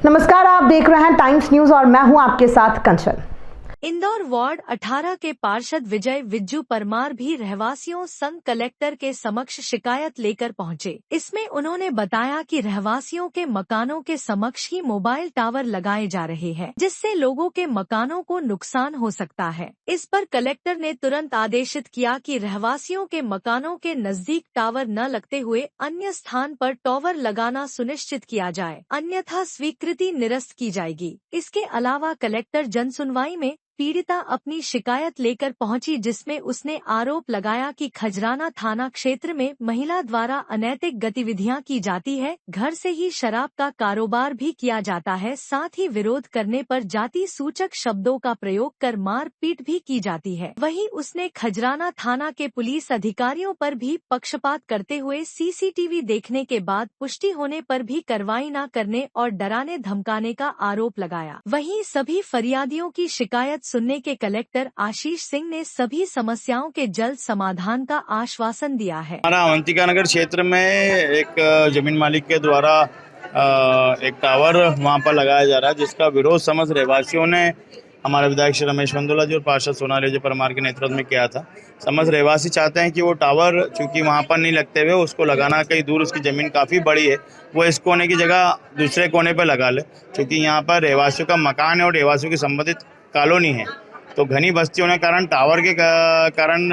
नमस्कार, आप देख रहे हैं टाइम्स न्यूज और मैं हूं आपके साथ कंचन। इंदौर वार्ड 18 के पार्षद विजय विज्जू परमार भी रहवासियों संग कलेक्टर के समक्ष शिकायत लेकर पहुंचे। इसमें उन्होंने बताया कि रहवासियों के मकानों के समक्ष ही मोबाइल टावर लगाए जा रहे हैं, जिससे लोगों के मकानों को नुकसान हो सकता है। इस पर कलेक्टर ने तुरंत आदेशित किया कि रहवासियों के मकानों के नजदीक टावर न लगते हुए अन्य स्थान पर टावर लगाना सुनिश्चित किया जाए, अन्यथा स्वीकृति निरस्त की जाएगी। इसके अलावा कलेक्टर जनसुनवाई में पीड़िता अपनी शिकायत लेकर पहुंची, जिसमें उसने आरोप लगाया कि खजराना थाना क्षेत्र में महिला द्वारा अनैतिक गतिविधियां की जाती है, घर से ही शराब का कारोबार भी किया जाता है, साथ ही विरोध करने पर जाति सूचक शब्दों का प्रयोग कर मार पीट भी की जाती है। वहीं उसने खजराना थाना के पुलिस अधिकारियों पर भी पक्षपात करते हुए सीसीटीवी देखने के बाद पुष्टि होने पर भी कार्रवाई न करने और डराने धमकाने का आरोप लगाया। वहीं सभी फरियादियों की शिकायत सुनने के कलेक्टर आशीष सिंह ने सभी समस्याओं के जल्द समाधान का आश्वासन दिया है। हमारा अवंतिका नगर क्षेत्र में एक जमीन मालिक के द्वारा एक टावर वहां पर लगाया जा रहा है, जिसका विरोध समस्त रहवासियों ने हमारे विधायक श्री रमेश वंदोला जी और पार्षद सोनाली परमार के नेतृत्व में किया था। समस्त रहवासी चाहते हैं कि वो टावर चूंकि वहां पर नहीं लगते हुए उसको लगाना कहीं दूर, उसकी जमीन काफ़ी बड़ी है, वो इस कोने की जगह दूसरे कोने पर लगा ले। चूँकि यहाँ पर रहवासियों का मकान है और रहवासियों की संबंधित कॉलोनी है, तो घनी बस्ती होने के कारण टावर के कारण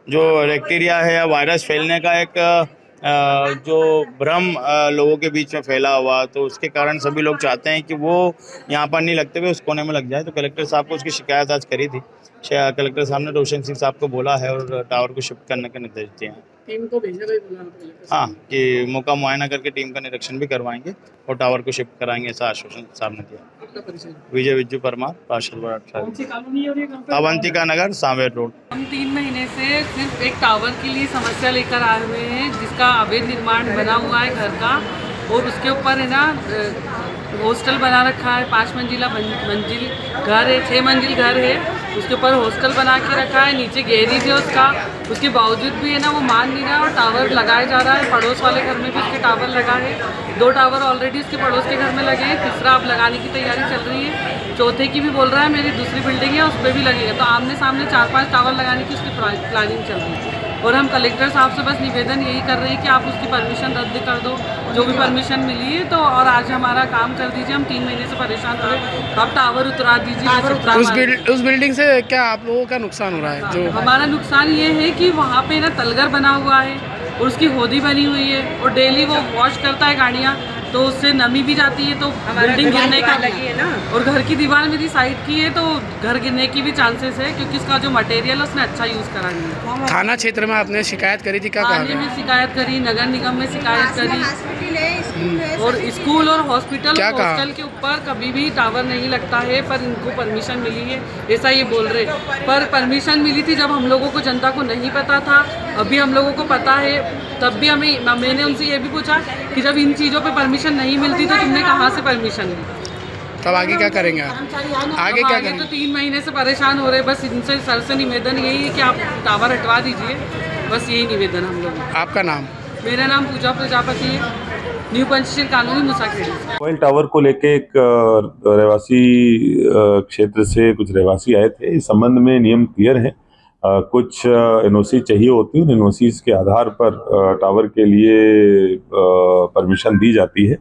जो बैक्टीरिया है या वायरस फैलने का एक जो भ्रम लोगों के बीच में फैला हुआ, तो उसके कारण सभी लोग चाहते हैं कि वो यहाँ पर नहीं लगते हुए उस कोने में लग जाए। तो कलेक्टर साहब को उसकी शिकायत आज करी थी। कलेक्टर साहब ने रोशन सिंह साहब को बोला है और टावर को शिफ्ट करने के निर्देश दिए हैं। टीम को भेजा गया, हाँ, कि मौका मुआयना करके टीम का निरीक्षण भी करवाएंगे और टावर को शिफ्ट कराएंगे, ऐसा आश्वासन साहब ने दिया। विजय विज्जू परमार, पार्षद वार्ड अवंतिका नगर, सांवेर रोड। हम 3 महीने से सिर्फ एक टावर के लिए समस्या लेकर आए हुए हैं, जिसका अवैध निर्माण बना हुआ है घर का, और उसके ऊपर है ना हॉस्टल बना रखा है। 5 मंजिल घर है, 6 मंजिल घर है, उसके ऊपर हॉस्टल बना के रखा है, नीचे गैरेज है उसका। उसके बावजूद भी है ना वो मान नहीं रहा और टावर लगाया जा रहा है। पड़ोस वाले घर में भी उसके टावर लगा है, 2 टावर ऑलरेडी उसके पड़ोस के घर में लगे हैं, तीसरा अब लगाने की तैयारी चल रही है। चौथे की भी बोल रहा है, मेरी दूसरी बिल्डिंग है उस पर भी लगेगा। तो आमने सामने 4-5 टावर लगाने की उसकी प्लानिंग चल रही है। और हम कलेक्टर साहब से बस निवेदन यही कर रहे हैं कि आप उसकी परमिशन रद्द कर दो, जो भी परमिशन मिली है, तो और आज हमारा काम कर दीजिए। हम 3 महीने से परेशान हो रहे हैं, तो आप टावर उतरा दीजिए। उस बिल्डिंग से क्या आप लोगों का नुकसान हो रहा है? जो हमारा नुकसान ये है कि वहाँ पे ना तलगर बना हुआ है और उसकी होदी बनी हुई है, और डेली वो वॉश करता है गाड़ियाँ, तो उससे नमी भी जाती है, तो बिल्डिंग गिरने का लगी है ना। और घर की दीवार मेरी साइड की है, तो घर गिरने की भी चांसेस है, क्योंकि इसका जो मटेरियल है उसने अच्छा यूज़ करा नहीं है। थाना क्षेत्र में आपने शिकायत करी थी? क्या थाने में शिकायत करी, नगर निगम में शिकायत करी, और स्कूल और हॉस्पिटल हॉस्टल के ऊपर कभी भी टावर नहीं लगता है, पर इनको परमिशन मिली है ऐसा ये बोल रहे। पर परमिशन मिली थी जब हम लोगों को, जनता को नहीं पता था। अभी हम लोगों को पता है, तब भी मैंने उनसे ये भी पूछा कि जब इन चीज़ों पे परमिशन नहीं मिलती तो तुमने कहाँ से परमिशन ली? तब आगे क्या करेंगे आप? आगे क्या करेंगे? तो 3 महीने से परेशान हो रहे। बस इनसे सर से निवेदन यही है कि आप टावर हटवा दीजिए, बस यही निवेदन हम लोग। आपका नाम? मेरा नाम पूजा प्रजापति है, new Panchsheel colony, Musakhedi. Mobile tower को लेके एक रहवासी क्षेत्र से कुछ रहवासी आए थे। इस संबंध में नियम क्लियर है, कुछ एनओसी चाहिए होती है, उन एनओसी के आधार पर टावर के लिए परमिशन दी जाती है।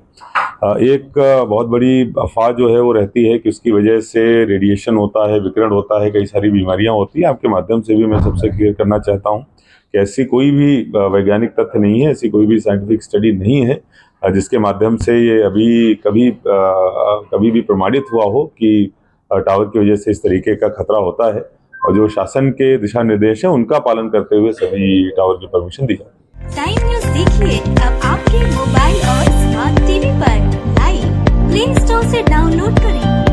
एक बहुत बड़ी अफवाह जो है वो रहती है कि उसकी वजह से रेडिएशन होता है, विकिरण होता है, कई सारी बीमारियां होती हैं। आपके माध्यम से भी मैं सबसे क्लियर करना चाहता हूं कि ऐसी कोई भी वैज्ञानिक तथ्य नहीं है, ऐसी कोई भी साइंटिफिक स्टडी नहीं है जिसके माध्यम से ये अभी कभी भी प्रमाणित हुआ हो कि टावर की वजह से इस तरीके का खतरा होता है। और जो शासन के दिशा निर्देश है उनका पालन करते हुए सभी टावर की परमिशन दी जाए। टाइम न्यूज़ देखिए अब आपके मोबाइल और स्मार्ट टीवी पर लाइव प्ले स्टोर से डाउनलोड करें।